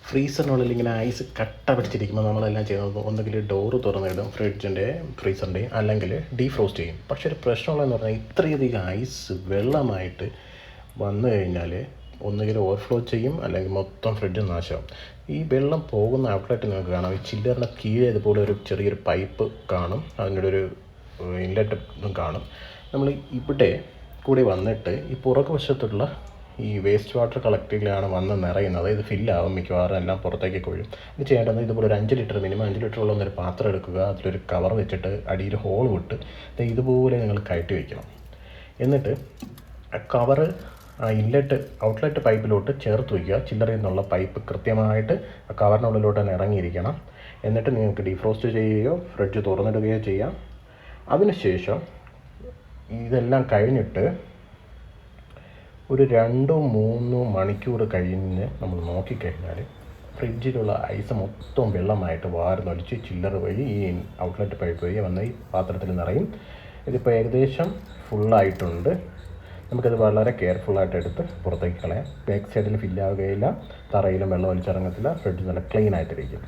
ഫ്രീസറിനുള്ളിൽ ഇങ്ങനെ ഐസ് കട്ട പിടിച്ചിരിക്കുമ്പോൾ നമ്മളെല്ലാം ചെയ്യുന്നത് ഒന്നുകിൽ ഡോറ് തുറന്നിടും ഫ്രീസറിൻ്റെയും അല്ലെങ്കിൽ ഡീഫ്രോസ്റ്റ് ചെയ്യും. പക്ഷേ ഒരു പ്രശ്നമുള്ളതെന്ന് പറഞ്ഞാൽ ഇത്രയധികം ഐസ് വെള്ളമായിട്ട് വന്നു കഴിഞ്ഞാൽ ഒന്നുകിൽ ഓവർഫ്ലോ ചെയ്യും അല്ലെങ്കിൽ മൊത്തം ഫ്രിഡ്ജ് നാശമാവും. ഈ വെള്ളം പോകുന്ന ഔട്ട്ലെറ്റ് നിങ്ങൾക്ക് കാണാം. ഈ ചില്ലറിൻ്റെ കീഴെ ഇതുപോലെ ഒരു ചെറിയൊരു പൈപ്പ് കാണും, അതിൻ്റെ ഒരു ഇൻലെറ്റ് ഇതും കാണും. നമ്മൾ ഇവിടെ കൂടി വന്നിട്ട് ഈ പുറകു വശത്തുള്ള ഈ വേസ്റ്റ് വാട്ടർ കളക്ടറിലാണ് വന്ന് നിറയുന്നത്. ഇത് ഫില്ലാവും മിക്കവാറും, എല്ലാം പുറത്തേക്ക് കൊഴും. ഇത് ചെയ്യേണ്ടത് ഇതുപോലെ ഒരു 5 ലിറ്റർ മിനിമം 5 ലിറ്റർ ഉള്ള ഒരു പാത്രം എടുക്കുക, അതിലൊരു കവർ വെച്ചിട്ട് അടിയിൽ ഹോൾ വിട്ട് ഇതുപോലെ നിങ്ങൾ കയറ്റി വയ്ക്കണം. എന്നിട്ട് കവറ് ഇൻലെറ്റ് ഔട്ട്ലെറ്റ് പൈപ്പിലോട്ട് ചേർത്ത് വയ്ക്കുക. ചില്ലറയിൽ നിന്നുള്ള പൈപ്പ് കൃത്യമായിട്ട് ആ കവറിനുള്ളിലോട്ട് തന്നെ ഇറങ്ങിയിരിക്കണം. എന്നിട്ട് നിങ്ങൾക്ക് ഡീഫ്രോസ്റ്റ് ചെയ്യുകയോ ഫ്രിഡ്ജ് തുറന്നിടുകയോ ചെയ്യാം. അതിനുശേഷം ഇതെല്ലാം കഴിഞ്ഞിട്ട് ഒരു 2-3 മണിക്കൂർ കഴിഞ്ഞ് നമ്മൾ നോക്കിക്കഴിഞ്ഞാൽ ഫ്രിഡ്ജിലുള്ള ഐസ് മൊത്തം വെള്ളമായിട്ട് വാർന്നൊലിച്ച് ചില്ലറ വഴി ഈ ഔട്ട്ലെറ്റ് പൈപ്പ് വഴി വന്ന് ഈ പാത്രത്തിൽ നിറയും. ഇതിപ്പോൾ ഏകദേശം ഫുള്ളായിട്ടുണ്ട്. നമുക്കത് വളരെ കെയർഫുള്ളായിട്ട് എടുത്ത് പുറത്തേക്ക് കളയാം. ബാക്ക് സൈഡിൽ ഫില്ലാവുകയില്ല, തറയിലും വെള്ളം ഒലിച്ചിറങ്ങത്തില്ല, ഫ്രിഡ്ജ് നല്ല ക്ലീൻ ആയിട്ടിരിക്കും.